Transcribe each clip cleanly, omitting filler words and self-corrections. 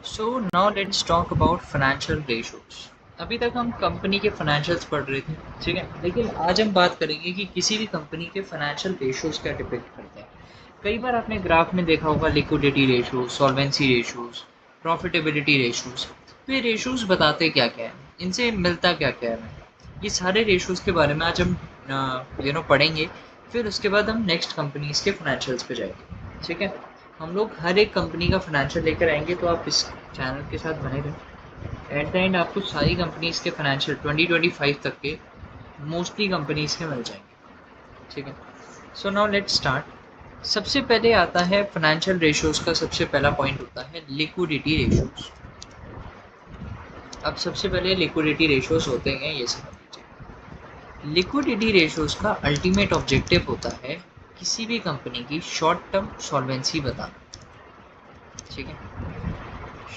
So now let's talk about financial ratios. अभी तक हम कंपनी के फाइनेंशियल्स पढ़ रहे थे, ठीक है, लेकिन आज हम बात करेंगे कि किसी भी कंपनी के फाइनेंशियल रेशोज क्या डिपेक्ट करते हैं। कई बार आपने ग्राफ में देखा होगा liquidity ratio, solvency ratios, profitability ratios. तो ये रेशोज बताते क्या क्या है, इनसे मिलता क्या क्या है। ये सारे रेशोज के बारे में आज हम पढ़ेंगे। फिर उसके बाद हम नेक्स्ट कंपनीज के फाइनेंशियल्स पे जाएंगे, ठीक है। हम लोग हर एक कंपनी का फाइनेंशियल लेकर आएंगे, तो आप इस चैनल के साथ बने रहें। एट द एंड आपको सारी कंपनीज के फाइनेंशियल 2025 तक के मोस्टली कंपनीज के मिल जाएंगे, ठीक है। So now let's start. सबसे पहले आता है फाइनेंशियल रेशियोज का सबसे पहला पॉइंट होता है लिक्विडिटी रेशियोज। अब सबसे पहले लिक्विडिटी रेशियोज होते हैं ये समझ लीजिए। लिक्विडिटी रेशियोज का अल्टीमेट ऑब्जेक्टिव होता है किसी भी कंपनी की शॉर्ट टर्म सॉल्वेंसी बताना, ठीक है।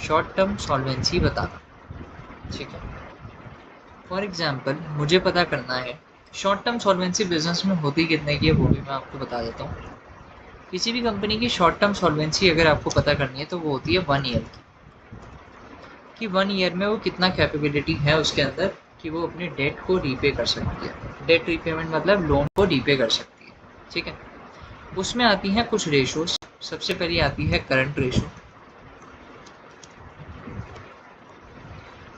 शॉर्ट टर्म सॉल्वेंसी बताना, ठीक है। फॉर एग्जाम्पल मुझे पता करना है शॉर्ट टर्म सॉल्वेंसी बिजनेस में होती कितने की है, वो भी मैं आपको बता देता हूँ। किसी भी कंपनी की शॉर्ट टर्म सॉल्वेंसी अगर आपको पता करनी है तो वो होती है 1 ईयर की, कि 1 ईयर में वो कितना कैपेबिलिटी है उसके अंदर कि वो अपने डेट को रीपे कर सकती है। डेट रीपेमेंट मतलब लोन को रीपे कर सकती है, ठीक है। उसमें आती हैं कुछ रेशोज। सबसे पहली आती है करंट रेशो,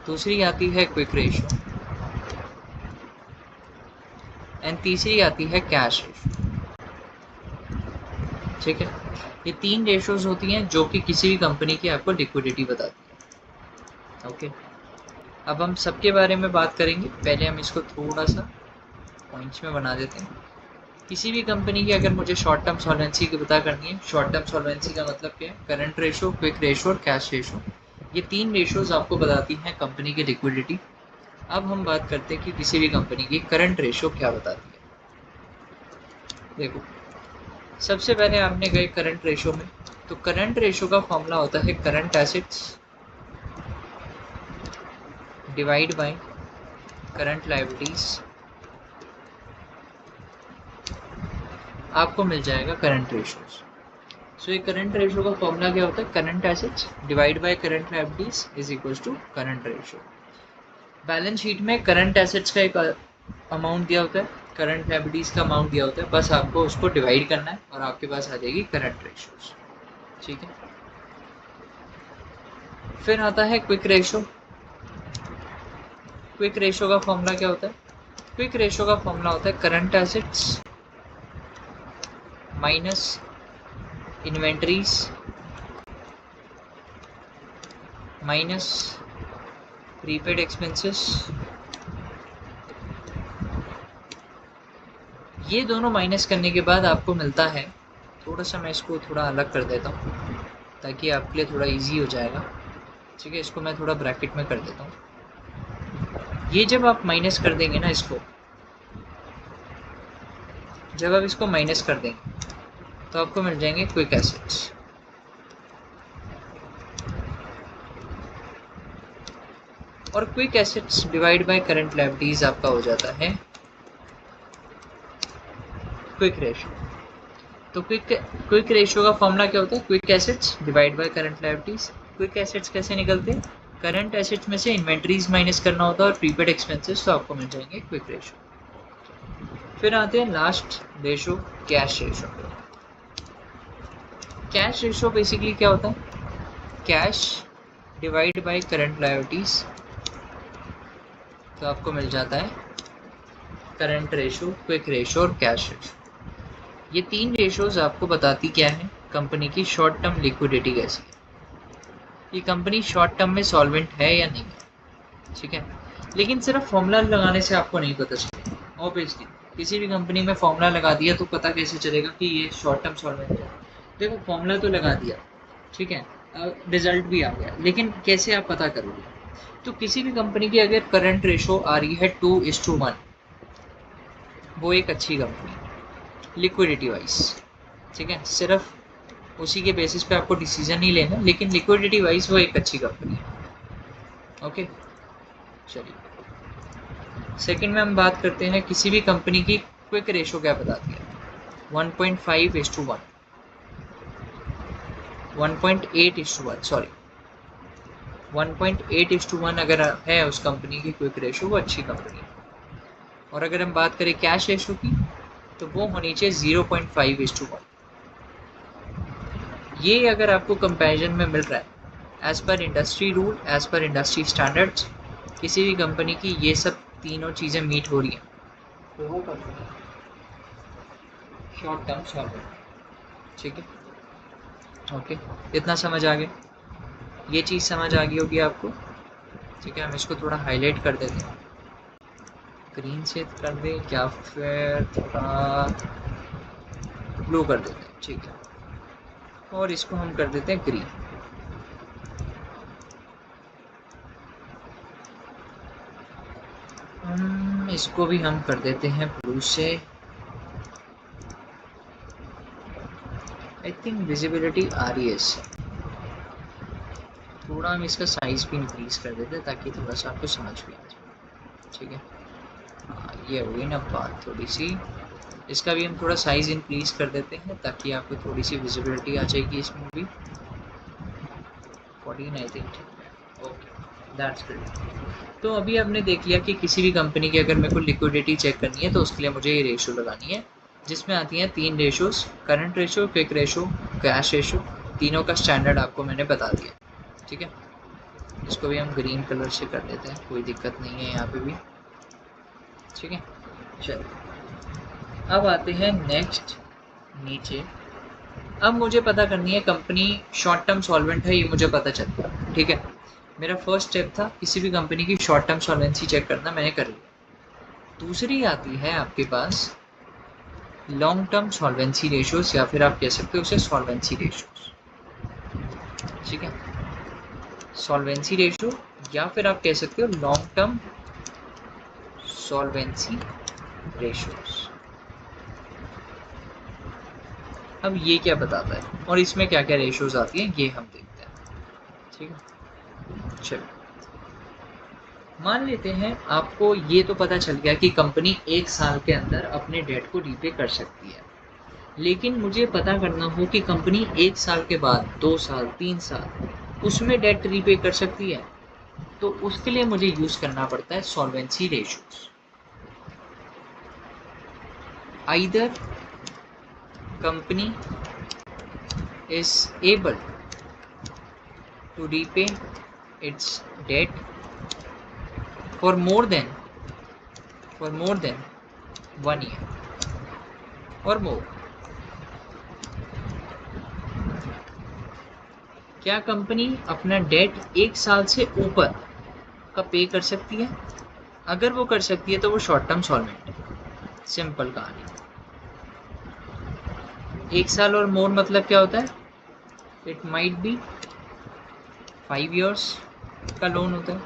दूसरी आती है क्विक रेशो, एंड तीसरी आती है कैश रेशो, ठीक है। ये 3 रेशोज होती हैं जो कि किसी भी कंपनी की आपको लिक्विडिटी बताती है, ओके। अब हम सबके बारे में बात करेंगे। पहले हम इसको थोड़ा सा पॉइंट्स में बना देते हैं। किसी भी कंपनी की अगर मुझे शॉर्ट टर्म सॉल्वेंसी की पता करनी है, शॉर्ट टर्म सॉल्वेंसी का मतलब क्या है, करंट रेशो, क्विक रेशो और कैश रेशो। ये 3 रेशोज आपको बताती हैं कंपनी की लिक्विडिटी। अब हम बात करते हैं कि किसी भी कंपनी की करंट रेशो क्या बताती है। देखो, सबसे पहले आपने गए करंट रेशो में, तो करंट रेशो का फॉर्मूला होता है current assets divide by current liabilities. आपको मिल जाएगा करंट रेशोज। सो ये करंट रेशो का फॉर्मूला क्या होता है, current assets divide by current liabilities is equals to current ratio. Balance sheet में करंट एसेट्स का एक अमाउंट दिया होता है, करंट लायबिलिटीज का अमाउंट दिया होता है, बस आपको उसको डिवाइड करना है और आपके पास आ जाएगी करंट रेशोज, ठीक है। फिर आता है क्विक रेशो। क्विक रेशो का फॉर्मूला क्या होता है, क्विक रेशो का फॉर्मूला होता है current assets minus inventories minus prepaid expenses. ये दोनों माइनस करने के बाद आपको मिलता है, थोड़ा सा मैं इसको थोड़ा अलग कर देता हूँ ताकि आपके लिए थोड़ा इजी हो जाएगा, ठीक है। इसको मैं थोड़ा ब्रैकेट में कर देता हूँ। ये जब आप माइनस कर देंगे ना, इसको जब आप इसको माइनस कर देंगे तो आपको मिल जाएंगे क्विक एसेट्स। और quick assets divide by current liabilities आपका हो जाता है क्विक रेशो। तो क्विक रेशो का फॉर्मूला क्या होता है, quick assets divide by current liabilities. Quick assets कैसे निकलते हैं, करंट एसेट्स में से इन्वेंटरीज माइनस करना होता है और प्रीपेड एक्सपेंसेस, तो आपको मिल जाएंगे क्विक रेशो। फिर आते हैं last ratio, cash ratio. Cash ratio basically क्या होता है, cash divide by current liabilities, तो आपको मिल जाता है करंट रेशो, क्विक रेशो और कैश रेशो। ये 3 रेशोज आपको बताती क्या है, कंपनी की शॉर्ट टर्म लिक्विडिटी कैसी है, ये कंपनी शॉर्ट टर्म में सॉल्वेंट है या नहीं है, ठीक है। लेकिन सिर्फ फॉर्मूला लगाने से आपको नहीं पता चलेगा। ऑब्वियसली किसी भी कंपनी में फॉर्मूला लगा दिया तो पता कैसे चलेगा कि ये शॉर्ट टर्म सॉल्वेंट है। देखो, फॉर्मूला तो लगा दिया, ठीक है, रिजल्ट भी आ गया, लेकिन कैसे आप पता करोगे। तो किसी भी कंपनी की अगर करंट रेशो आ रही है 2:1, वो एक अच्छी कंपनी है लिक्विडिटी वाइज, ठीक है। सिर्फ उसी के बेसिस पे आपको डिसीजन नहीं लेना, लेकिन लिक्विडिटी वाइज वो एक अच्छी कंपनी है, ओके। चलिए, सेकंड में हम बात करते हैं किसी भी कंपनी की क्विक रेशो क्या बताती है, 1.5:1, 1.8:1, सॉरी 1.8:1 अगर है उस कंपनी की क्विक रेशो, वो अच्छी कंपनी है। और अगर हम बात करें कैश रेशो की, तो वो होनी चाहिए 0.5:1। ये अगर आपको कंपैरिजन में मिल रहा है as per industry rule, as per industry standards, किसी भी कंपनी की ये सब तीनों चीज़ें मीट हो रही हैं, तो वो कंपनी शॉर्ट टर्म सॉल्वेंट। ठीक है, ओके, इतना समझ आ गया, ये चीज़ समझ आ गई होगी आपको। ठीक है, हम इसको थोड़ा हाईलाइट कर देते हैं, ग्रीन से कर दें या फिर थोड़ा ब्लू कर देते हैं। ठीक है, और इसको हम कर देते हैं ग्रीन। इसको भी हम कर देते हैं ब्लू से। आई थिंक विजिबिलिटी आ रही है इससे, थोड़ा हम इसका साइज भी इंक्रीज कर देते हैं ताकि थोड़ा सा आपको समझ भी आ जाए। ठीक है, ये हो गई ना बात थोड़ी सी, इसका भी हम थोड़ा साइज इंक्रीज कर देते हैं ताकि आपको थोड़ी सी विजिबिलिटी आ जाएगी इसमें भी। 14 I think, okay, that's great. तो अभी आपने देख लिया कि किसी भी कंपनी की अगर मेरे को लिक्विडिटी चेक करनी है तो उसके लिए मुझे ये रेशो लगानी है, जिसमें आती हैं 3 ratios, current ratio, quick ratio, cash ratio. तीनों का स्टैंडर्ड आपको मैंने बता दिया। ठीक है, इसको भी हम ग्रीन कलर से कर देते हैं, कोई दिक्कत नहीं है यहाँ पे भी। ठीक है, चलो अब आते हैं नेक्स्ट नीचे। अब मुझे पता करनी है कंपनी शॉर्ट टर्म सॉल्वेंट है, ये मुझे पता चल गया। ठीक है, मेरा फर्स्ट स्टेप था किसी भी कंपनी की शॉर्ट टर्म सॉल्वेंसी चेक करना, मैंने कर लिया। दूसरी आती है आपके पास लॉन्ग टर्म सॉल्वेंसी रेशियोज, या फिर आप कह सकते हो उसे सॉल्वेंसी रेशियोज। ठीक है, सॉल्वेंसी रेशियो या फिर आप कह सकते हो लॉन्ग टर्म सॉल्वेंसी रेशियोज। अब ये क्या बताता है और इसमें क्या क्या रेशियोज आती हैं ये हम देखते हैं। ठीक है, चलो मान लेते हैं आपको ये तो पता चल गया कि कंपनी 1 साल के अंदर अपने डेट को रीपे कर सकती है, लेकिन मुझे पता करना हो कि कंपनी 1 साल के बाद 2 साल 3 साल उसमें डेट रीपे कर सकती है, तो उसके लिए मुझे यूज़ करना पड़ता है solvency ratios. Either company is able to repay its debt for more than 1 year or more। क्या कंपनी अपना डेट 1 साल से ऊपर का पे कर सकती है? अगर वो कर सकती है तो वो शॉर्ट टर्म सॉल्वेंट है। सिंपल कहानी। 1 साल और मोर मतलब क्या होता है? इट माइट बी 5 years का लोन होता है,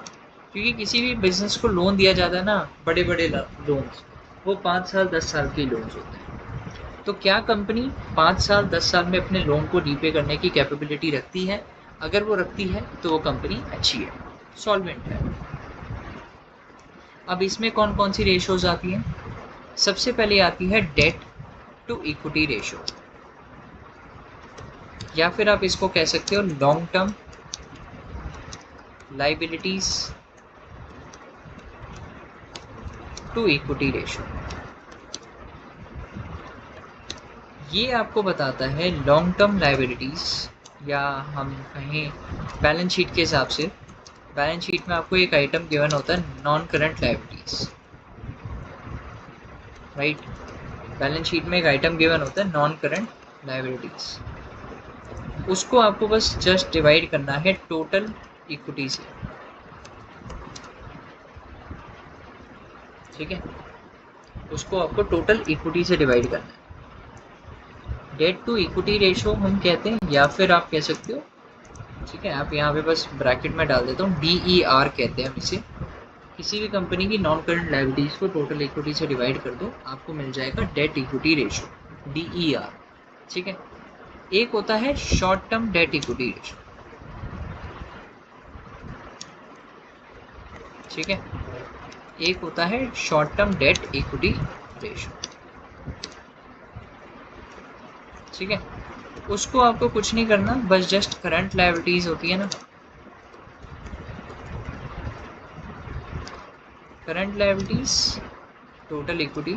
क्योंकि किसी भी बिजनेस को लोन दिया जाता है ना, बड़े बड़े लोन्स, वो 5 साल 10 साल के लोन्स होते हैं। तो क्या कंपनी 5 साल 10 साल में अपने लोन को रीपे करने की कैपेबिलिटी रखती है? अगर वो रखती है तो वो कंपनी अच्छी है, सॉल्वेंट है। अब इसमें कौन कौन सी रेशियोज आती हैं? सबसे पहले आती है डेट टू इक्विटी रेशियो, या फिर आप इसको कह सकते हो long term liabilities to equity ratio. ये आपको बताता है लॉन्ग टर्म लाइबिलिटीज, या हम कहें बैलेंस शीट के हिसाब से, बैलेंस शीट में आपको एक आइटम गिवन होता है non current liabilities, right. Balance sheet में एक आइटम गिवन होता है नॉन करंट लाइबिलिटीज, उसको आपको बस जस्ट डिवाइड करना है टोटल इक्विटी से। ठीक है, उसको आपको टोटल इक्विटी से डिवाइड करना है। डेट टू इक्विटी रेशियो हम कहते हैं, या फिर आप कह सकते हो, ठीक है, आप यहाँ पे बस ब्रैकेट में डाल देता हूँ, DER कहते हैं हम इसे। किसी भी कंपनी की नॉन करंट लायबिलिटीज को टोटल इक्विटी से डिवाइड कर दो, आपको मिल जाएगा डेट इक्विटी रेशियो, DER। ठीक है, एक होता है short term debt equity ratio. ठीक है, एक होता है short term debt equity ratio. ठीक है, उसको आपको कुछ नहीं करना, बस जस्ट करंट लायबिलिटीज होती है ना, करंट लायबिलिटीज टोटल इक्विटी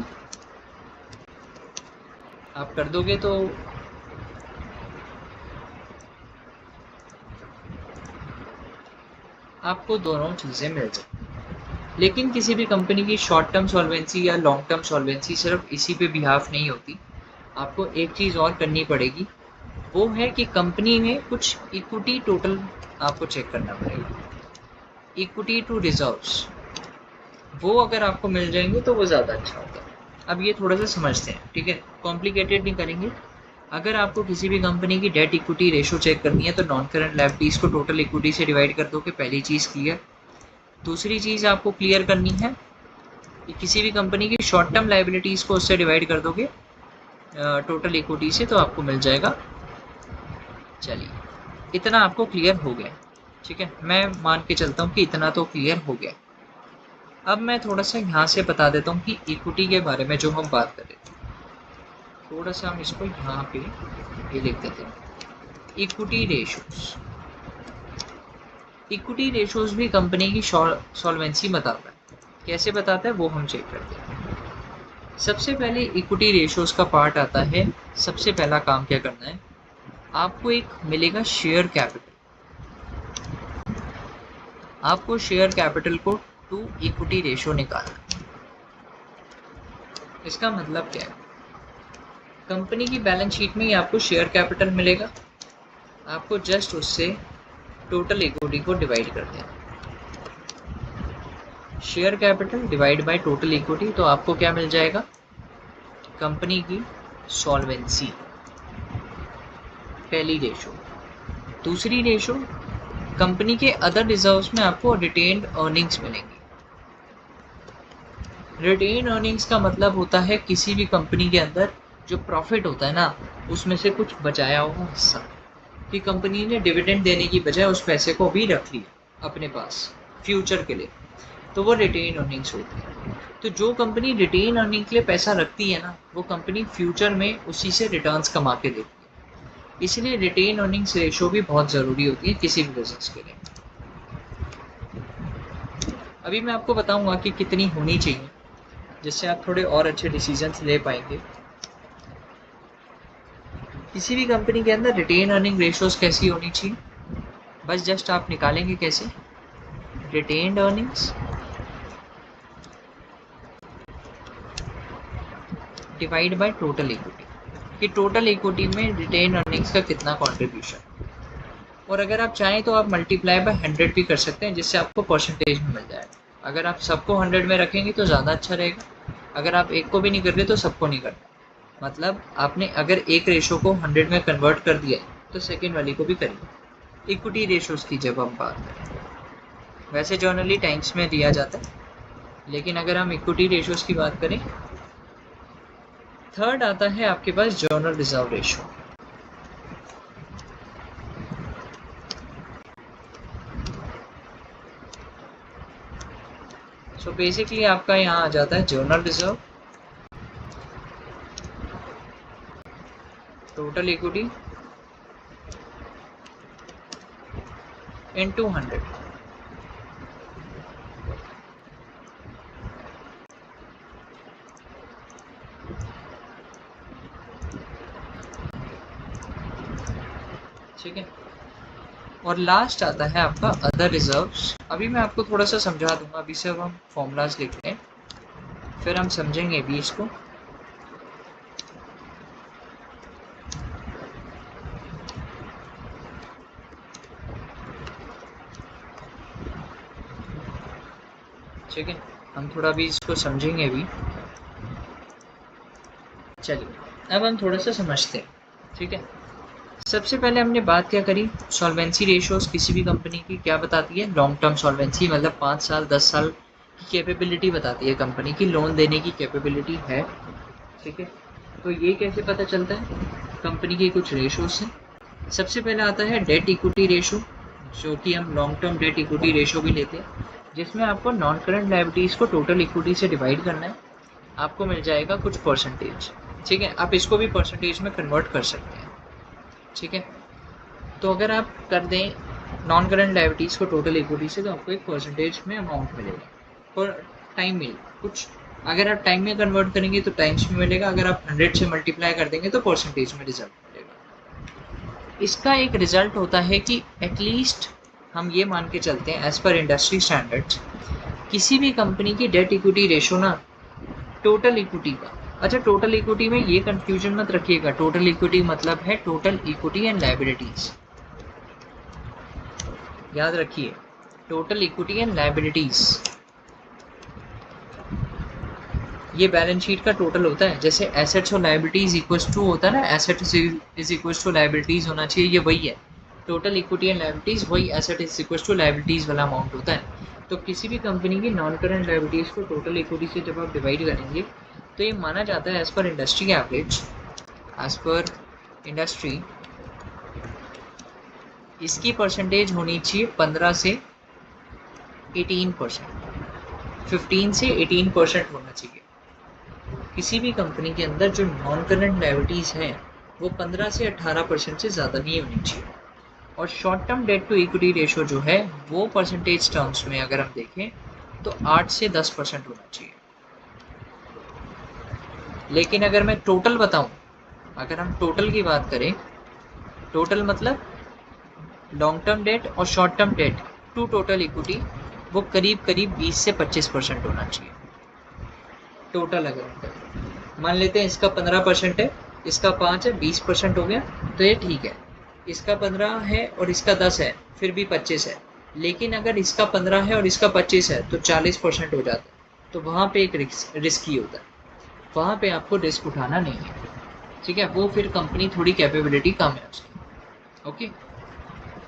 आप कर दोगे तो आपको दोनों चीज़ें मिल जाए। लेकिन किसी भी कंपनी की शॉर्ट टर्म सॉल्वेंसी या लॉन्ग टर्म सॉल्वेंसी सिर्फ इसी पे बिहाफ नहीं होती, आपको एक चीज़ और करनी पड़ेगी, वो है कि कंपनी में कुछ इक्विटी टोटल आपको चेक करना पड़ेगा। इक्विटी टू रिजर्व्स वो अगर आपको मिल जाएंगे तो वो ज़्यादा अच्छा होगा। अब ये थोड़ा सा समझते हैं, ठीक है, कॉम्प्लिकेटेड नहीं करेंगे। अगर आपको किसी भी कंपनी की डेट इक्विटी रेशो चेक करनी है तो नॉन करंट लायबिलिटीज़ को टोटल इक्विटी से डिवाइड कर दोगे, पहली चीज़ क्लियर। दूसरी चीज़ आपको क्लियर करनी है कि किसी भी कंपनी की शॉर्ट टर्म लायबिलिटीज़ को उससे डिवाइड कर दोगे टोटल इक्विटी से, तो आपको मिल जाएगा। चलिए, इतना आपको क्लियर हो गया, ठीक है, मैं मान के चलता हूँ कि इतना तो क्लियर हो गया। अब मैं थोड़ा सा यहाँ से बता देता हूँ कि इक्विटी के बारे में जो हम बात कर रहे थे, थोड़ा सा हम इसको यहाँ पे ये लिख देते हैं, इक्विटी रेशोज। इक्विटी रेशोज भी कंपनी की सॉल्वेंसी बताता है। कैसे बताता है वो हम चेक करते हैं। सबसे पहले इक्विटी रेशोज का पार्ट आता है, सबसे पहला काम क्या करना है, आपको एक मिलेगा शेयर कैपिटल। आपको शेयर कैपिटल को टू इक्विटी रेशो निकालना। इसका मतलब क्या है, कंपनी की बैलेंस शीट में ही आपको शेयर कैपिटल मिलेगा, आपको जस्ट उससे टोटल इक्विटी को डिवाइड कर देना। Share capital divide by total equity, तो आपको क्या मिल जाएगा, कंपनी की सॉल्वेंसी, पहली रेशो। दूसरी रेशो, कंपनी के अदर रिजर्व्स में आपको रिटेन्ड अर्निंग्स मिलेंगी। रिटेन अर्निंग्स का मतलब होता है किसी भी कंपनी के अंदर जो प्रॉफिट होता है ना, उसमें से कुछ बचाया हुआ हिस्सा, कि कंपनी ने डिविडेंड देने की बजाय उस पैसे को भी रख लिया अपने पास फ्यूचर के लिए, तो वो रिटेन अर्निंग्स होती है। तो जो कंपनी रिटेन अर्निंग के लिए पैसा रखती है ना, वो कंपनी फ्यूचर में उसी से रिटर्न्स कमा के देती है। इसलिए रिटेन अर्निंग्स रेशो भी बहुत ज़रूरी होती है किसी भी बिजनेस के लिए। अभी मैं आपको बताऊंगा कि कितनी होनी चाहिए, जिससे आप थोड़े और अच्छे डिसीजंस ले पाएंगे। किसी भी कंपनी के अंदर रिटेन अर्निंग रेशोज कैसी होनी चाहिए, बस जस्ट आप निकालेंगे कैसे, retained earnings divide by total equity, कि टोटल इक्विटी में रिटेन अर्निंग्स का कितना कंट्रीब्यूशन। और अगर आप चाहें तो आप मल्टीप्लाई बाय 100 भी कर सकते हैं, जिससे आपको परसेंटेज में मिल जाएगा। अगर आप सबको 100 में रखेंगे तो ज़्यादा अच्छा रहेगा, अगर आप एक को भी नहीं कर रहे तो सबको नहीं करना। मतलब आपने अगर एक रेशो को 100 में कन्वर्ट कर दिया तो सेकेंड वाली को भी करिए। इक्विटी रेशोज की जब हम बात करें, वैसे जर्नली टाइम्स में दिया जाता है, लेकिन अगर हम इक्विटी रेशोज की बात करें, थर्ड आता है आपके पास journal reserve ratio. So basically आपका यहाँ आ जाता है journal reserve, total equity into 100। ठीक है, और लास्ट आता है आपका अदर रिजर्व्स। अभी मैं आपको थोड़ा सा समझा दूंगा, अभी से अब हम फॉर्मूलाज लिख लें, फिर हम समझेंगे भी इसको। ठीक है, हम थोड़ा भी इसको समझेंगे भी। चलिए, अब हम थोड़ा सा समझते हैं, ठीक है। सबसे पहले हमने बात क्या करी, सॉल्वेंसी रेशियोज किसी भी कंपनी की क्या बताती है, लॉन्ग टर्म सॉल्वेंसी, मतलब 5 साल 10 साल की कैपेबिलिटी बताती है, कंपनी की लोन देने की कैपेबिलिटी है। ठीक है, तो ये कैसे पता चलता है, कंपनी के कुछ रेशो से। सबसे पहले आता है डेट इक्विटी रेशो, जो कि हम long term debt equity ratio भी लेते हैं, जिसमें आपको नॉन करंट लायबिलिटीज़ को टोटल इक्विटी से डिवाइड करना है, आपको मिल जाएगा कुछ परसेंटेज। ठीक है, आप इसको भी परसेंटेज में कन्वर्ट कर सकते हैं। ठीक है, तो अगर आप कर दें नॉन करंट लायबिलिटीज़ को टोटल इक्विटी से, तो आपको एक परसेंटेज में अमाउंट मिलेगा। और टाइम मिलेगा कुछ। अगर आप टाइम में कन्वर्ट करेंगे तो टाइम्स में मिलेगा, अगर आप 100 से मल्टीप्लाई कर देंगे तो परसेंटेज में रिजल्ट मिलेगा। इसका एक रिजल्ट होता है कि एटलीस्ट हम ये मान के चलते हैं एज पर इंडस्ट्री स्टैंडर्ड्स, किसी भी कंपनी की डेट इक्विटी रेशो ना टोटल इक्विटी का, अच्छा टोटल इक्विटी में ये कंफ्यूजन मत रखिएगा, टोटल इक्विटी मतलब है टोटल इक्विटी एंड लायबिलिटीज, याद रखिए टोटल इक्विटी एंड लायबिलिटीज, ये बैलेंस शीट का टोटल होता है। जैसे एसेट्स और लायबिलिटीज इक्वल्स टू होता है ना, assets is equals to liabilities होना चाहिए, ये वही है टोटल इक्विटी एंड लायबिलिटीज, वही asset is equals to liabilities वाला अमाउंट होता है। तो किसी भी कंपनी की नॉन करंट लायबिलिटीज को टोटल इक्विटी से जब आप डिवाइड करेंगे तो ये माना जाता है as per industry average, as per industry इसकी परसेंटेज होनी चाहिए 15 से 18%, 15 से 18% होना चाहिए। किसी भी कंपनी के अंदर जो नॉन करंट लायबिलिटीज हैं वो 15 से 18% से ज़्यादा नहीं होनी चाहिए। और short term debt to equity ratio जो है वो परसेंटेज टर्म्स में अगर हम देखें तो 8 से 10% होना चाहिए। लेकिन अगर मैं टोटल बताऊं, अगर हम टोटल की बात करें, टोटल मतलब लॉन्ग टर्म डेट और short term debt to total equity, वो करीब करीब 20 से 25% होना चाहिए टोटल। अगर हम करें मान लेते हैं इसका 15% है, इसका 5 है, 20% हो गया तो ये ठीक है। इसका 15 है और इसका 10 है फिर भी 25 है, लेकिन अगर इसका 15 है और इसका 25 है तो 40% हो जाता है। तो वहाँ पे एक रिस्की होता है, वहाँ पे आपको रिस्क उठाना नहीं है, ठीक है, वो फिर कंपनी थोड़ी कैपेबिलिटी कम है उसकी, ओके।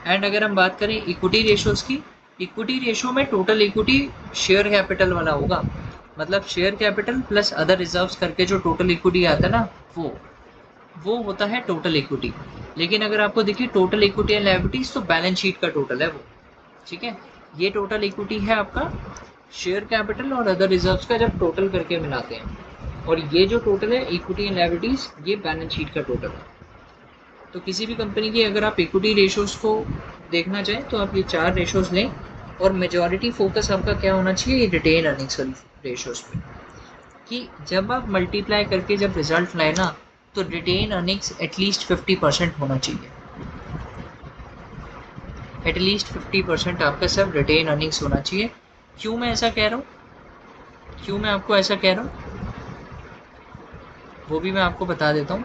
एंड अगर हम बात करें इक्विटी रेशोज़ की, इक्विटी रेशो में टोटल इक्विटी शेयर कैपिटल वाला होगा, मतलब share capital plus other reserves करके जो टोटल इक्विटी आता है ना वो होता है टोटल इक्विटी। लेकिन अगर आपको देखिए टोटल इक्विटी एंड लायबिलिटीज तो बैलेंस शीट का टोटल है वो, ठीक है। ये टोटल इक्विटी है आपका शेयर कैपिटल और अदर रिजर्व्स का जब टोटल करके मिलाते हैं, और ये जो टोटल है इक्विटी एंड लायबिलिटीज ये बैलेंस शीट का टोटल है। तो किसी भी कंपनी की अगर आप इक्विटी रेशोज़ को देखना चाहें तो आप ये 4 रेशोज़ लें, और मेजॉरिटी फोकस आपका क्या होना चाहिए, ये रिटेन अर्निंग्स वाली रेशोज़ पे, कि जब आप मल्टीप्लाई करके जब रिजल्ट लाए ना तो रिटेन अर्निंग्स एटलीस्ट 50% होना चाहिए, एटलीस्ट 50% आपका सब रिटेन अर्निंग्स होना चाहिए। क्यों मैं ऐसा कह रहा हूँ, क्यों मैं आपको ऐसा कह रहा हूँ वो भी मैं आपको बता देता हूँ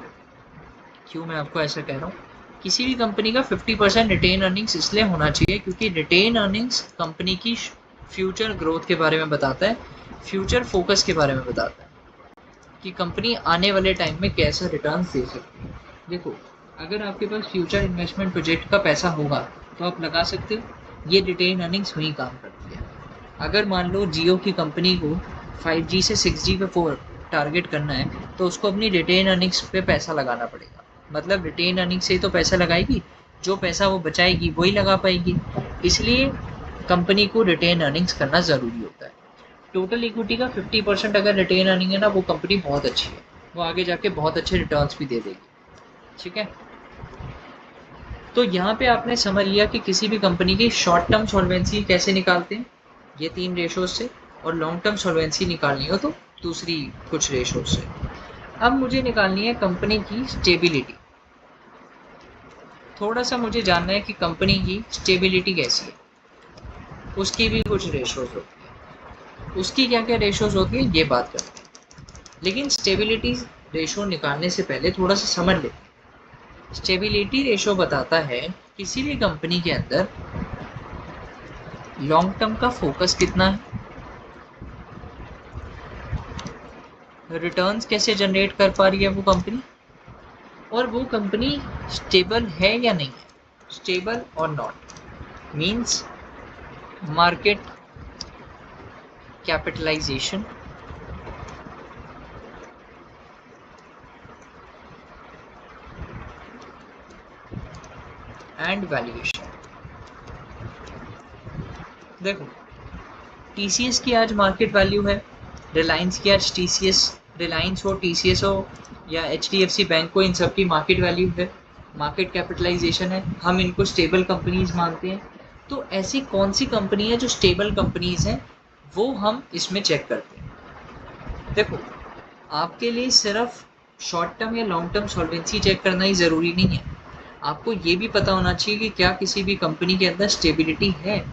क्यों मैं आपको ऐसा कह रहा हूँ। किसी भी कंपनी का 50% रिटेन अर्निंग्स इसलिए होना चाहिए क्योंकि रिटेन अर्निंग्स कंपनी की फ्यूचर ग्रोथ के बारे में बताता है, फ्यूचर फोकस के बारे में बताता है कि कंपनी आने वाले टाइम में कैसा रिटर्न दे सकती है। देखो अगर आपके पास फ्यूचर इन्वेस्टमेंट प्रोजेक्ट का पैसा होगा तो आप लगा सकते हो, ये रिटेन अर्निंग्स वहीं काम करती है। अगर मान लो जियो की कंपनी को 5G से 6G पे टारगेट करना है तो उसको अपनी रिटेन अर्निंग्स पे पैसा लगाना पड़ेगा, मतलब रिटेन अर्निंग्स से ही तो पैसा लगाएगी, जो पैसा वो बचाएगी वही लगा पाएगी, इसलिए कंपनी को रिटेन अर्निंग्स करना ज़रूरी होता है। टोटल इक्विटी का 50% अगर रिटेन अर्निंग है ना, वो कंपनी बहुत अच्छी है, वो आगे जाके बहुत अच्छे रिटर्न्स भी दे देगी, ठीक है। तो यहाँ पे आपने समझ लिया कि किसी भी कंपनी की शॉर्ट टर्म सॉल्वेंसी कैसे निकालते हैं, ये 3 रेशोज से, और लॉन्ग टर्म सॉल्वेंसी निकालनी हो तो दूसरी कुछ रेशोज से। अब मुझे निकालनी है कंपनी की स्टेबिलिटी। थोड़ा सा मुझे जानना है कि कंपनी की स्टेबिलिटी कैसी है, उसकी भी कुछ रेशोज होती है, उसकी क्या क्या रेशोज होती है ये बात करते हैं। लेकिन स्टेबिलिटी रेशो निकालने से पहले थोड़ा सा समझ लेते हैं। स्टेबिलिटी रेशो बताता है किसी भी कंपनी के अंदर लॉन्ग टर्म का फोकस कितना है, रिटर्न्स कैसे जनरेट कर पा रही है वो कंपनी, और वो कंपनी स्टेबल है या नहीं है। स्टेबल और not means market capitalization, and valuation. देखो TCS की आज मार्केट वैल्यू है, रिलायंस की आज TCS, रिलायंस हो TCS हो या HDFC बैंक हो, इन सब की मार्केट वैल्यू है, मार्केट कैपिटलाइजेशन है, हम इनको स्टेबल कंपनीज मानते हैं। तो ऐसी कौन सी कंपनी है जो स्टेबल कंपनीज हैं, वो हम इसमें चेक करते हैं। देखो, आपके लिए सिर्फ शॉर्ट टर्म या लॉन्ग टर्म सॉल्वेंसी चेक करना ही ज़रूरी नहीं है, आपको ये भी पता होना चाहिए कि क्या किसी भी कंपनी के अंदर स्टेबिलिटी है।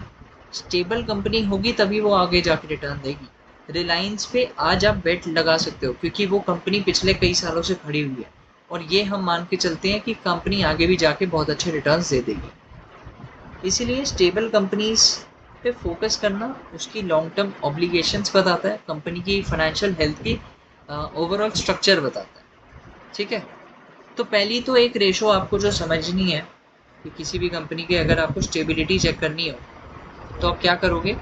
स्टेबल कंपनी होगी तभी वो आगे जाके रिटर्न देगी। रिलायंस पे आज आप बेट लगा सकते हो क्योंकि वो कंपनी पिछले कई सालों से खड़ी हुई है और ये हम मान के चलते हैं कि कंपनी आगे भी जाके बहुत अच्छे रिटर्न्स दे देगी। इसीलिए स्टेबल कंपनीज पे फोकस करना उसकी लॉन्ग टर्म ऑब्लिगेशंस बताता है, कंपनी की फाइनेंशियल हेल्थ की ओवरऑल स्ट्रक्चर बताता है। ठीक है, तो पहली तो एक रेशो आपको जो समझनी है कि किसी भी कंपनी के अगर आपको स्टेबिलिटी चेक करनी हो तो आप क्या करोगे।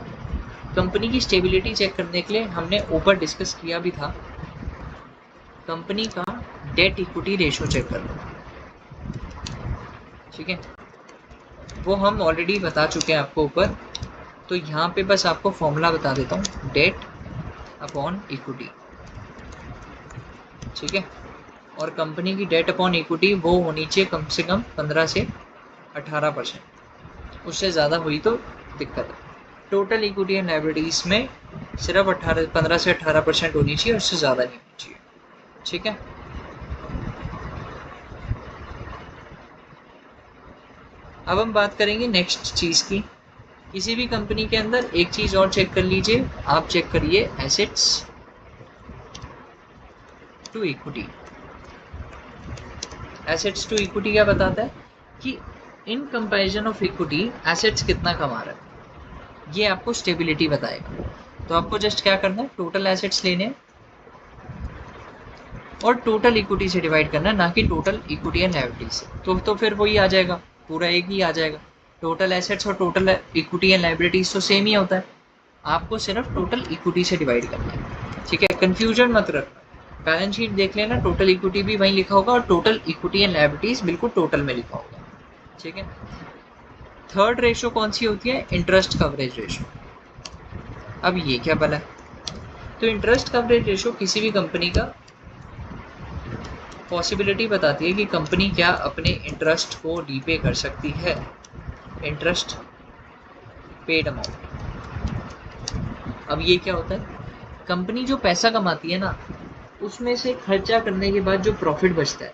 कंपनी की स्टेबिलिटी चेक करने के लिए हमने ऊपर डिस्कस किया भी था, कंपनी का डेट इक्विटी रेशो चेक कर लो। ठीक है, वो हम ऑलरेडी बता चुके हैं आपको ऊपर, तो यहाँ पे बस आपको फॉर्मूला बता देता हूँ, डेट अपॉन इक्विटी। ठीक है, और कंपनी की डेट अपॉन इक्विटी वो होनी चाहिए कम से कम 15 से 18%, उससे ज़्यादा हुई तो दिक्कत है। टोटल इक्विटी एंड लायबिलिटीज में सिर्फ 15 से 18% होनी चाहिए, उससे ज़्यादा नहीं होनी चाहिए। ठीक है, अब हम बात करेंगे नेक्स्ट चीज़ की। किसी भी कंपनी के अंदर एक चीज़ और चेक कर लीजिए, आप चेक करिए assets to equity. Assets to equity क्या बताता है कि in comparison of equity assets कितना कमा रहा है, ये आपको स्टेबिलिटी बताएगा। तो आपको जस्ट क्या करना है, टोटल एसेट्स लेने और टोटल इक्विटी से डिवाइड करना है, ना कि टोटल इक्विटी एंड लायबिलिटी से। तो फिर वही आ जाएगा, पूरा एक ही आ जाएगा। टोटल एसेट्स और टोटल इक्विटी एंड लायबिलिटीज तो सेम ही होता है, आपको सिर्फ टोटल इक्विटी से डिवाइड करना है। ठीक है, कंफ्यूजन मत रखना, बैलेंस शीट देख लेना, टोटल इक्विटी भी वहीं लिखा होगा और टोटल इक्विटी एंड लायबिलिटीज बिल्कुल टोटल में लिखा होगा। ठीक है, थर्ड रेशो कौन सी होती है, इंटरेस्ट कवरेज रेशो। अब ये क्या बना, तो इंटरेस्ट कवरेज रेशो किसी भी कंपनी का पॉसिबिलिटी बताती है कि कंपनी क्या अपने इंटरेस्ट को रीपे कर सकती है, इंटरेस्ट पेड अमाउंट। अब ये क्या होता है, कंपनी जो पैसा कमाती है ना, उसमें से खर्चा करने के बाद जो प्रॉफिट बचता है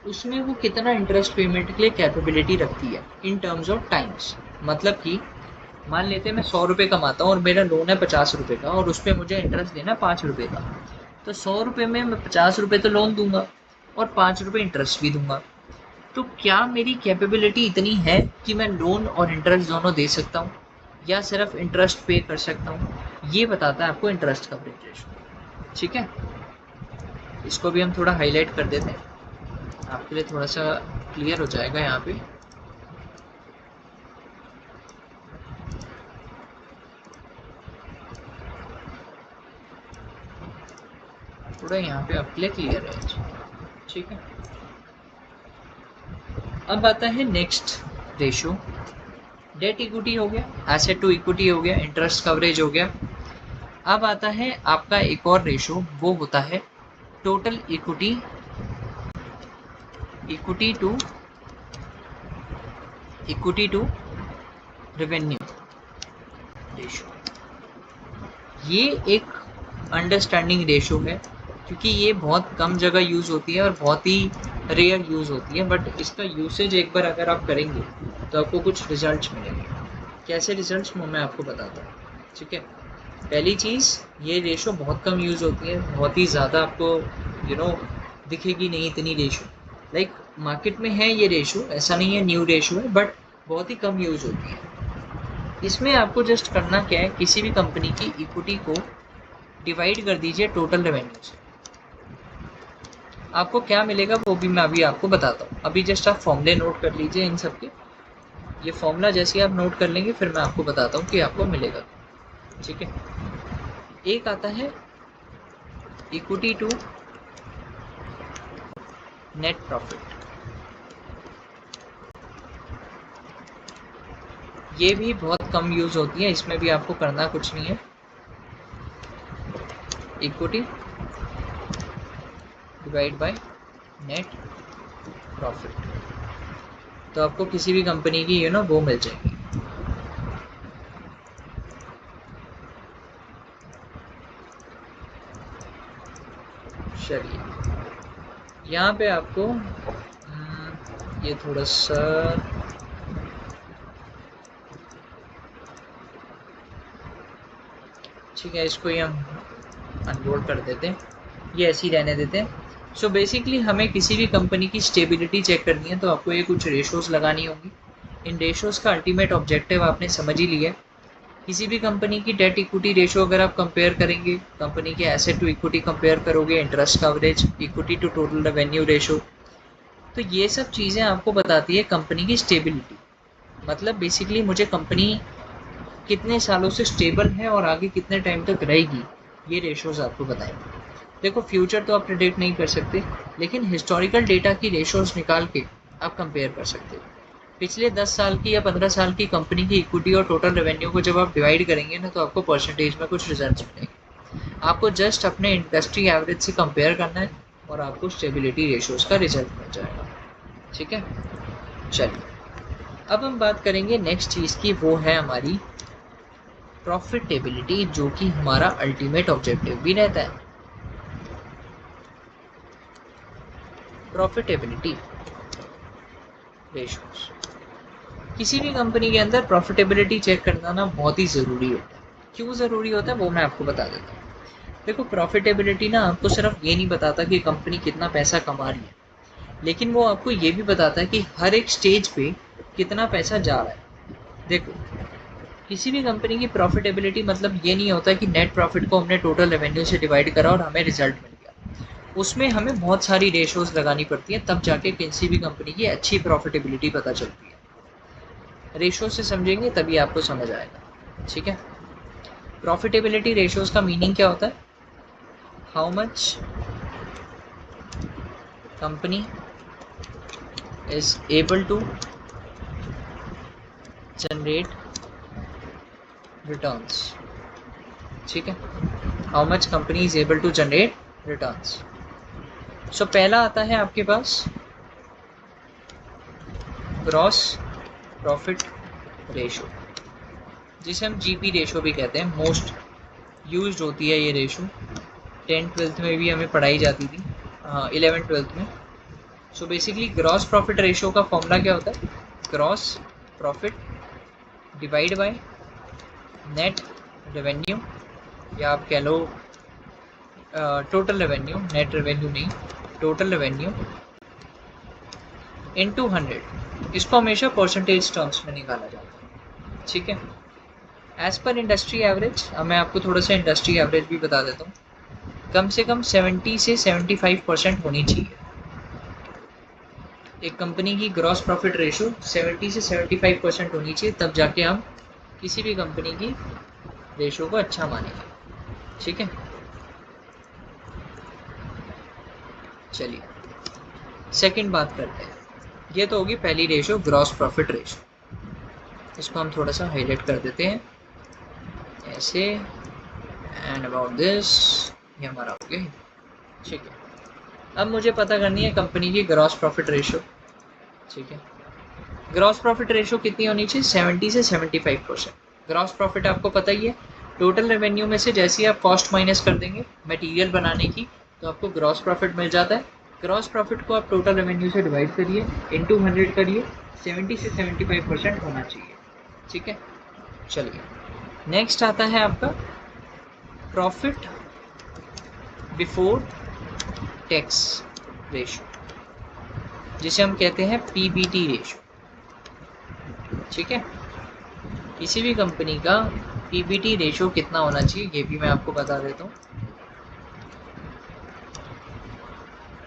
उसमें वो कितना इंटरेस्ट पेमेंट के लिए कैपेबिलिटी रखती है इन टर्म्स ऑफ टाइम्स। मतलब कि मान लेते हैं मैं 100 रुपये कमाता हूँ और मेरा लोन है 50 रुपये का और उस पर मुझे इंटरेस्ट देना है 5 रुपये का, तो 100 रुपये में मैं 50 रुपये तो लोन दूंगा और 5 रुपये इंटरेस्ट भी दूंगा। तो क्या मेरी कैपेबिलिटी इतनी है कि मैं लोन और इंटरेस्ट दोनों दे सकता हूँ या सिर्फ इंटरेस्ट पे कर सकता हूँ, ये बताता है आपको इंटरेस्ट कवरेज रेशो। ठीक है, इसको भी हम थोड़ा हाईलाइट कर देते हैं, आपके लिए थोड़ा सा क्लियर हो जाएगा। यहाँ पे थोड़ा यहाँ पे आपके लिए क्लियर है। ठीक है, अब आता है नेक्स्ट रेशो, डेट इक्विटी हो गया, एसेट टू इक्विटी हो गया, इंटरेस्ट कवरेज हो गया। अब आता है आपका एक और रेशो, वो होता है total equity, equity to revenue ratio. ये एक अंडरस्टैंडिंग रेशो है क्योंकि ये बहुत कम जगह यूज़ होती है और बहुत ही रेयर यूज़ होती है, बट इसका यूसेज एक बार अगर आप करेंगे तो आपको कुछ रिजल्ट्स मिलेंगे। कैसे रिजल्ट्स मैं आपको बताता हूँ। ठीक है, पहली चीज़, ये रेशो बहुत कम यूज़ होती है, बहुत ही ज़्यादा आपको दिखेगी नहीं इतनी रेशो। लाइक मार्केट में है ये रेशो, ऐसा नहीं है न्यू रेशो है, बट बहुत ही कम यूज़ होती है। इसमें आपको जस्ट करना क्या है, किसी भी कंपनी की इक्विटी को डिवाइड कर दीजिए टोटल रेवेन्यू से, आपको क्या मिलेगा वो भी मैं अभी आपको बताता हूँ। अभी जस्ट आप फॉर्मूले नोट कर लीजिए इन सब के, ये फॉर्मूला जैसे आप नोट कर लेंगे फिर मैं आपको बताता हूँ कि आपको मिलेगा। ठीक है, एक आता है इक्विटी टू नेट प्रॉफिट, ये भी बहुत कम यूज़ होती है, इसमें भी आपको करना कुछ नहीं है, equity divide by net profit, तो आपको किसी भी कंपनी की वो मिल जाएगी। चलिए यहाँ पे आपको ये थोड़ा सा ठीक है, इसको ही हम अनबोल्ड कर देते हैं, ये ऐसे ही रहने देते हैं। सो बेसिकली हमें किसी भी कंपनी की स्टेबिलिटी चेक करनी है तो आपको ये कुछ रेशोज़ लगानी होंगी। इन रेशोज़ का अल्टीमेट ऑब्जेक्टिव आपने समझ ही लिया है। किसी भी कंपनी की डेट इक्विटी रेशो अगर आप कंपेयर करेंगे, कंपनी के एसेट टू इक्विटी कंपेयर करोगे, interest coverage, equity to total revenue ratio, तो ये सब चीज़ें आपको बताती है कंपनी की स्टेबिलिटी। मतलब बेसिकली मुझे कंपनी कितने सालों से स्टेबल है और आगे कितने टाइम तक रहेगी, ये रेशोज़ आपको बताएंगे। देखो फ्यूचर तो आप प्रेडिक्ट नहीं कर सकते, लेकिन हिस्टोरिकल डेटा की रेशोज़ निकाल के आप कंपेयर कर सकते हो। पिछले 10 साल की या 15 साल की कंपनी की इक्विटी और टोटल रेवेन्यू को जब आप डिवाइड करेंगे ना, तो आपको परसेंटेज में कुछ रिजल्ट्स मिलेंगे। आपको जस्ट अपने इंडस्ट्री एवरेज से कंपेयर करना है और आपको स्टेबिलिटी रेशोज़ का रिजल्ट मिल जाएगा। ठीक है, चलिए अब हम बात करेंगे नेक्स्ट चीज़ की, वो है हमारी प्रॉफिटेबिलिटी, जो कि हमारा अल्टीमेट ऑब्जेक्टिव भी रहता है। प्रॉफिटेबिलिटी रेशोज़, किसी भी कंपनी के अंदर प्रॉफिटेबिलिटी चेक करना ना बहुत ही ज़रूरी होता है। क्यों ज़रूरी होता है वो मैं आपको बता देता हूँ। देखो प्रॉफिटेबिलिटी ना आपको सिर्फ ये नहीं बताता कि कंपनी कितना पैसा कमा रही है, लेकिन वो आपको ये भी बताता है कि हर एक स्टेज पे कितना पैसा जा रहा है। देखो किसी भी कंपनी की प्रॉफिटेबिलिटी मतलब ये नहीं होता कि नेट प्रॉफिट को हमने टोटल रेवेन्यू से डिवाइड करा और हमें रिजल्ट मिल गया। उसमें हमें बहुत सारी रेशोज़ लगानी पड़ती है, तब जाके किसी भी कंपनी की अच्छी प्रॉफिटेबिलिटी पता चलती है। रेशो से समझेंगे तभी आपको समझ आएगा। ठीक है, प्रॉफिटेबिलिटी रेशोज़ का मीनिंग क्या होता है? How much company is able to generate returns. ठीक है, how much company is able to generate returns. So पहला आता है आपके पास ग्रॉस प्रॉफिट रेशो, जिसे हम जीपी रेशो भी कहते हैं। मोस्ट यूज्ड होती है ये रेशो, 10th-12th में भी हमें पढ़ाई जाती थी, 11th-12th में। So basically gross profit ratio का फॉर्मूला क्या होता है? Gross profit divide by net revenue, या आप कह लो टोटल रेवेन्यू, नेट रेवेन्यू नहीं, टोटल रेवेन्यू इनटू 100। इसको हमेशा परसेंटेज टर्म्स में निकाला जाता है। ठीक है, एज पर इंडस्ट्री एवरेज, अब मैं आपको थोड़ा सा इंडस्ट्री एवरेज भी बता देता हूँ। कम से कम 70 से 75% होनी चाहिए एक कंपनी की ग्रॉस प्रॉफिट रेशो, 70 से 75% होनी चाहिए, तब जाके हम किसी भी कंपनी की रेशो को अच्छा मानेंगे। ठीक है, चलिए सेकंड बात करते हैं। ये तो होगी पहली रेशो, ग्रॉस प्रॉफिट रेशो। इसको हम थोड़ा सा हाईलाइट कर देते हैं ऐसे, एंड अबाउट दिस, ये हमारा हो गया। ठीक है, अब मुझे पता करनी है कंपनी की ग्रॉस प्रॉफिट रेशो। ठीक है, ग्रॉस प्रॉफिट रेशो कितनी होनी चाहिए? 70 से 75%। ग्रॉस प्रॉफिट आपको पता ही है, टोटल रेवेन्यू में से जैसे ही आप कॉस्ट माइनस कर देंगे मटेरियल बनाने की, तो आपको ग्रॉस प्रॉफिट मिल जाता है। ग्रॉस प्रॉफिट को आप टोटल रेवेन्यू से डिवाइड करिए, इनटू 100 करिए, 70 से 75% होना चाहिए। ठीक है, चलिए नेक्स्ट आता है आपका प्रॉफिट बिफोर टैक्स रेशो, जिसे हम कहते हैं पीबीटी रेशो। ठीक है, किसी भी कंपनी का पीबीटी रेशो कितना होना चाहिए ये भी मैं आपको बता देता हूँ।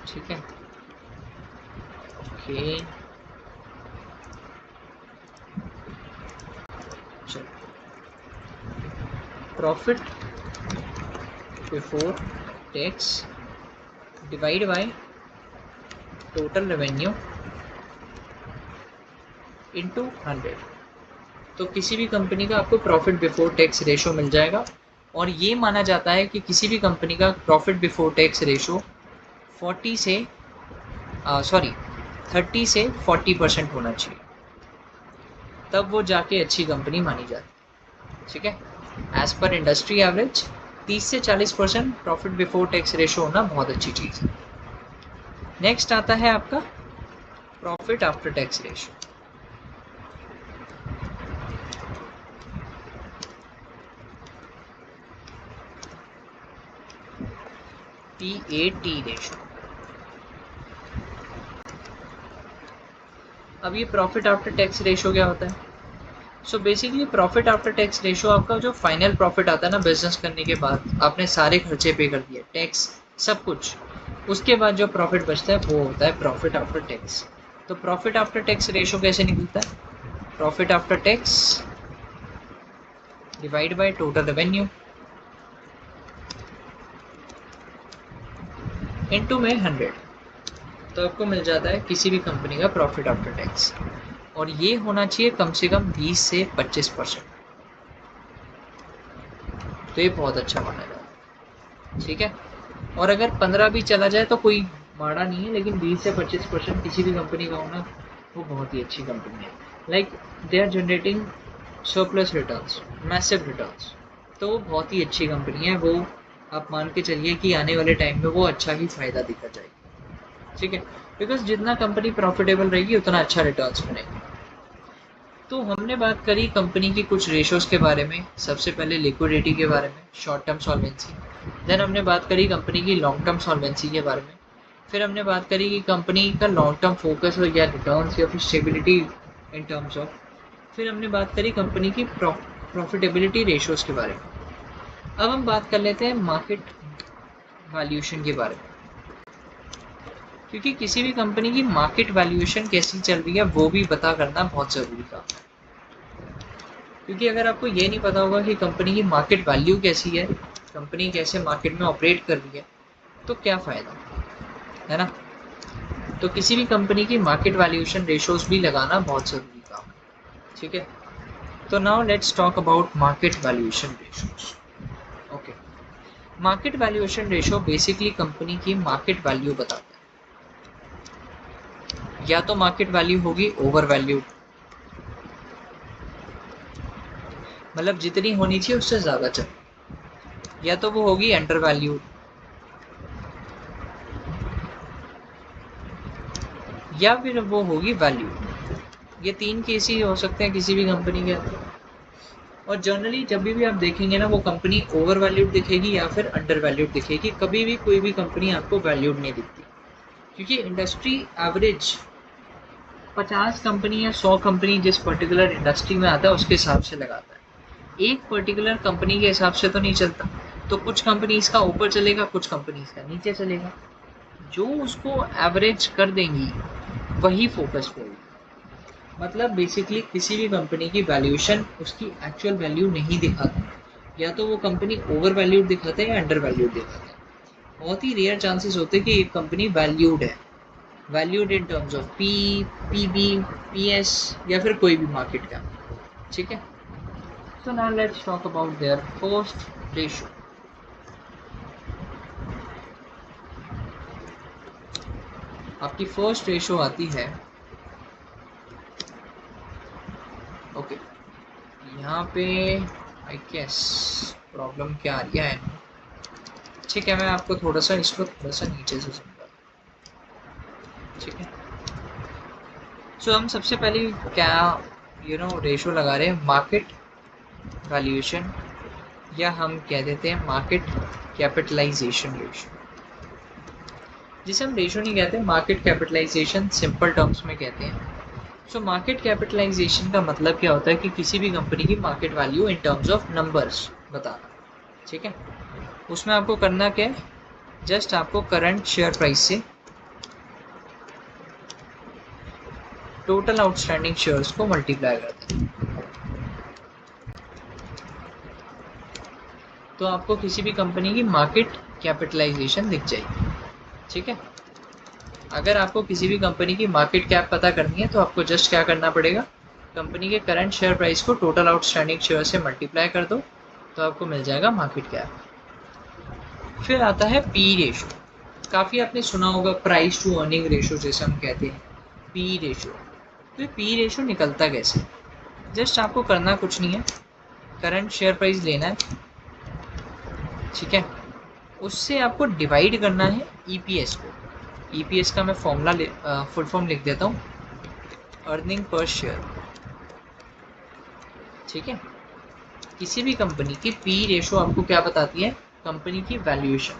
ठीक है, ओके, चलो profit before tax divide by total revenue into 100। तो किसी भी कंपनी का आपको प्रॉफिट बिफोर टैक्स रेशो मिल जाएगा, और ये माना जाता है कि किसी भी कंपनी का प्रॉफिट बिफोर टैक्स रेशो 30 से 40% होना चाहिए, तब वो जाके अच्छी कंपनी मानी जाती है। ठीक है, एज पर इंडस्ट्री एवरेज 30 से 40% प्रॉफिट बिफोर टैक्स रेशो होना बहुत अच्छी चीज़ है। नेक्स्ट आता है आपका profit after tax ratio. PAT ratio. अब ये प्रॉफिट आफ्टर टैक्स रेशो क्या होता है? So basically profit after tax ratio आपका जो फाइनल प्रॉफिट आता है ना बिजनेस करने के बाद, आपने सारे खर्चे पे कर दिए, टैक्स सब कुछ, उसके बाद जो प्रॉफिट बचता है वो होता है प्रॉफिट आफ्टर टैक्स। तो प्रॉफिट आफ्टर टैक्स रेशो कैसे निकलता है? Profit after tax divide by total revenue into में 100, तो आपको मिल जाता है किसी भी कंपनी का प्रॉफिट आफ्टर टैक्स, और ये होना चाहिए कम से कम 20 से 25%। तो ये बहुत अच्छा माना जाता है, ठीक है। और अगर 15 भी चला जाए तो कोई माड़ा नहीं है, लेकिन 20 से 25% किसी भी कंपनी का होना वो बहुत ही अच्छी कंपनी है। Like they are generating surplus returns, massive returns, तो वो बहुत ही अच्छी कंपनी है। वो आप मान के चलिए कि आने वाले टाइम में वो अच्छा ही फ़ायदा दिखा जाएगी, ठीक है, बिकॉज जितना कंपनी प्रॉफिटेबल रहेगी उतना अच्छा रिटर्न्स मिलेगा। तो हमने बात करी कंपनी की कुछ रेशोज के बारे में, सबसे पहले लिक्विडिटी के बारे में, शॉर्ट टर्म सॉल्वेंसी, देन हमने बात करी कंपनी की लॉन्ग टर्म सॉल्वेंसी के बारे में, फिर हमने बात करी कि कंपनी का लॉन्ग टर्म फोकस हो या रिटर्न्स या फिर स्टेबिलिटी इन टर्म्स ऑफ, फिर हमने बात करी कंपनी की प्रॉफिटेबिलिटी रेशोज के बारे में। अब हम बात कर लेते हैं मार्केट वैल्यूएशन के बारे में, क्योंकि किसी भी कंपनी की मार्केट वैल्यूएशन कैसी चल रही है वो भी पता करना बहुत ज़रूरी काम है। क्योंकि अगर आपको ये नहीं पता होगा कि कंपनी की मार्केट वैल्यू कैसी है, कंपनी कैसे मार्केट में ऑपरेट कर रही है, तो क्या फ़ायदा है ना। तो किसी भी कंपनी की मार्केट वैल्यूएशन रेशोज भी लगाना बहुत ज़रूरी काम है, ठीक है। तो now let's talk about market valuation ratios. Okay, market valuation ratio basically company की मार्केट वैल्यू बताता है। या तो मार्केट वैल्यू होगी ओवर वैल्यूड, मतलब जितनी होनी चाहिए उससे ज़्यादा चल, या तो वो होगी अंडर वैल्यूड, या फिर वो होगी वैल्यू। ये तीन केस ही हो सकते हैं किसी भी कंपनी के अंदर। और जनरली जब भी आप देखेंगे ना, वो कंपनी ओवर वैल्यूड दिखेगी या फिर अंडर वैल्यूड दिखेगी, कभी भी कोई भी कंपनी आपको वैल्यूड नहीं दिखती, क्योंकि इंडस्ट्री एवरेज 50 कंपनी या 100 कंपनी जिस पर्टिकुलर इंडस्ट्री में आता है उसके हिसाब से लगाता है, एक पर्टिकुलर कंपनी के हिसाब से तो नहीं चलता। तो कुछ कंपनीज का ऊपर चलेगा, कुछ कंपनीज का नीचे चलेगा, जो उसको एवरेज कर देंगी वही फोकस होगी। मतलब बेसिकली किसी भी कंपनी की वैल्यूएशन उसकी एक्चुअल वैल्यू नहीं दिखाता, या तो वो कंपनी ओवर वैल्यूड दिखाते हैं या अंडर वैल्यूड दिखाते हैं। बहुत ही रेयर चांसेस होते हैं कि एक कंपनी वैल्यूड है, valued in terms of P, PB, PS या फिर कोई भी मार्केट का, ठीक है। So now let's talk about their first ratio. आपकी फर्स्ट रेशो आती है, ओके, यहाँ पे आई गेस प्रॉब्लम क्या आ रही है, ठीक है, मैं आपको थोड़ा सा इसको थोड़ा सा नीचे से समझा, ठीक है। सो हम सबसे पहले क्या रेशो लगा रहे हैं, मार्केट वैल्यूएशन, या हम कह देते हैं मार्केट कैपिटलाइजेशन रेशो, जिसे हम रेशो नहीं कहते, मार्केट कैपिटलाइजेशन सिंपल टर्म्स में कहते हैं। सो मार्केट कैपिटलाइजेशन का मतलब क्या होता है कि किसी भी कंपनी की market value in terms of numbers बताना, ठीक है। उसमें आपको करना क्या है, जस्ट आपको करंट शेयर प्राइस से टोटल आउटस्टैंडिंग शेयर्स को मल्टीप्लाई करते हैं, तो आपको किसी भी कंपनी की मार्केट कैपिटलाइजेशन दिख जाएगी, ठीक है। अगर आपको किसी भी कंपनी की मार्केट कैप पता करनी है तो आपको जस्ट क्या करना पड़ेगा, कंपनी के करंट शेयर प्राइस को टोटल आउटस्टैंडिंग शेयर से मल्टीप्लाई कर दो, तो आपको मिल जाएगा मार्केट कैप। फिर आता है पी रेशो, काफ़ी आपने सुना होगा प्राइस टू अर्निंग रेशो जैसे हम कहते हैं, पी रेशो। तो पी रेशो निकलता कैसे, जस्ट आपको करना कुछ नहीं है, करंट शेयर प्राइस लेना है, ठीक है, उससे आपको डिवाइड करना है ईपीएस को। ईपीएस का मैं फॉर्मूला फुल फॉर्म लिख देता हूँ, अर्निंग पर शेयर। ठीक है, किसी भी कंपनी की पी रेशो आपको क्या बताती है, कंपनी की वैल्यूएशन।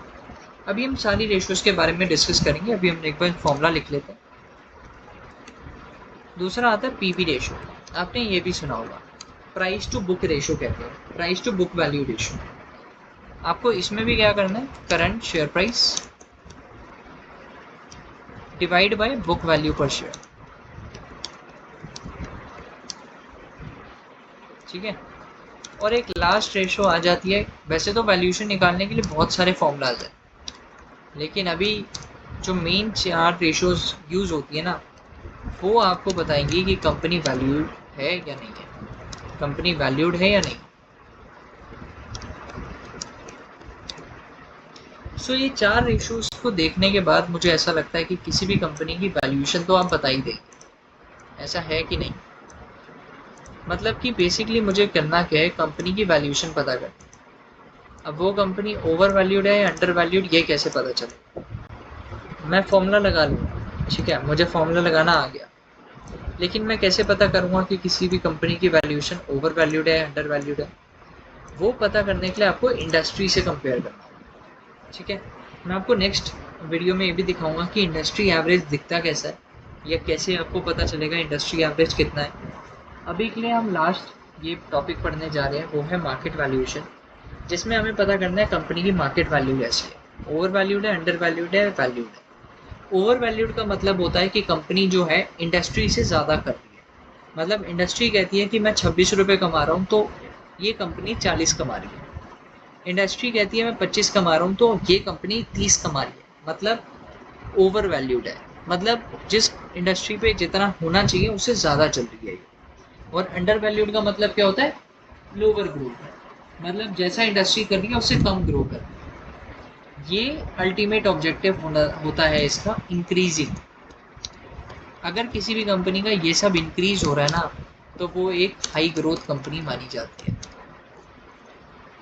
अभी हम सारी रेशोज के बारे में डिस्कस करेंगे, अभी हम एक बार फॉर्मूला लिख लेते हैं। दूसरा आता है पीवी रेशो, आपने ये भी सुना होगा, प्राइस टू बुक रेशो कहते हैं, price to book value ratio. आपको इसमें भी क्या करना है, current share price divide by book value per share. ठीक है, और एक लास्ट रेशो आ जाती है। वैसे तो वैल्यूएशन निकालने के लिए बहुत सारे फॉर्मूलाज हैं, लेकिन अभी जो मेन 4 रेशोज यूज होती है ना, वो आपको बताएंगी कि कंपनी वैल्यूड है या नहीं है, कंपनी वैल्यूड है या नहीं। सो ये 4 रेशोज को देखने के बाद मुझे ऐसा लगता है कि किसी भी कंपनी की वैल्यूएशन तो आप बता ही देंगे, ऐसा है कि नहीं। मतलब कि बेसिकली मुझे करना क्या है, कंपनी की वैल्यूएशन पता कर। अब वो कंपनी ओवर वैल्यूड है या अंडर वैल्यूड, ये कैसे पता चले, मैं फॉर्मूला लगा लूँगा। ठीक है, मुझे फॉर्मूला लगाना आ गया, लेकिन मैं कैसे पता करूँगा कि किसी भी कंपनी की वैल्यूएशन ओवर वैल्यूड है अंडर वैल्यूड है। वो पता करने के लिए आपको इंडस्ट्री से कंपेयर करना होगा। ठीक है, मैं आपको नेक्स्ट वीडियो में ये भी दिखाऊंगा कि इंडस्ट्री एवरेज दिखता कैसा है, या कैसे आपको पता चलेगा इंडस्ट्री एवरेज कितना है। अभी के लिए हम लास्ट ये टॉपिक पढ़ने जा रहे हैं, वो है मार्केट वैल्यूएशन, जिसमें हमें पता करना है कंपनी की मार्केट वैल्यू कैसी है, ओवर वैल्यूड है, अंडर वैल्यूड है, वैल्यूड है। ओवर वैल्यूड का मतलब होता है कि कंपनी जो है इंडस्ट्री से ज़्यादा कर रही है। मतलब इंडस्ट्री कहती है कि मैं 26 रुपये कमा रहा हूँ, तो ये कंपनी 40 कमा रही है। इंडस्ट्री कहती है मैं 25 कमा रहा हूँ, तो ये कंपनी 30 कमा रही है, मतलब ओवर वैल्यूड है। मतलब जिस इंडस्ट्री पे जितना होना चाहिए उससे ज़्यादा चल रही है। और अंडर वैल्यूड का मतलब क्या होता है, लोअर ग्रोथ है, मतलब जैसा इंडस्ट्री कर रही है उससे कम ग्रो कर रही है। ये अल्टीमेट ऑब्जेक्टिव होता है इसका, इंक्रीजिंग। अगर किसी भी कंपनी का ये सब इंक्रीज हो रहा है ना, तो वो एक हाई ग्रोथ कंपनी मानी जाती है।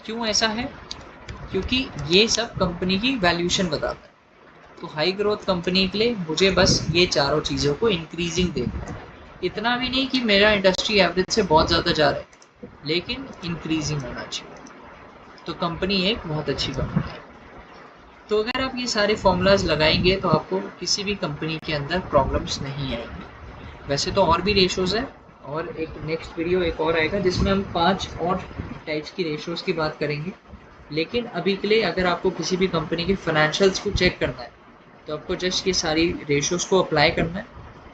क्यों ऐसा है, क्योंकि ये सब कंपनी की वैल्यूएशन बताता है। तो हाई ग्रोथ कंपनी के लिए मुझे बस ये चारों चीज़ों को इंक्रीजिंग देखना है। इतना भी नहीं कि मेरा इंडस्ट्री एवरेज से बहुत ज़्यादा जा रहा है, लेकिन इंक्रीजिंग होना चाहिए, तो कंपनी एक बहुत अच्छी कंपनी है। तो अगर आप ये सारे फॉर्मूलाज लगाएंगे तो आपको किसी भी कंपनी के अंदर प्रॉब्लम्स नहीं आएंगी। वैसे तो और भी रेशोज़ हैं, और एक नेक्स्ट वीडियो एक और आएगा जिसमें हम 5 और टाइप्स की रेशोज़ की बात करेंगे। लेकिन अभी के लिए अगर आपको किसी भी कंपनी के फाइनेंशियल्स को चेक करना है, तो आपको जस्ट ये सारी रेशोज़ को अप्लाई करना है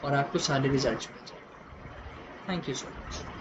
और आपको सारे रिजल्ट्स मिल जाएंगे। Thank you so much.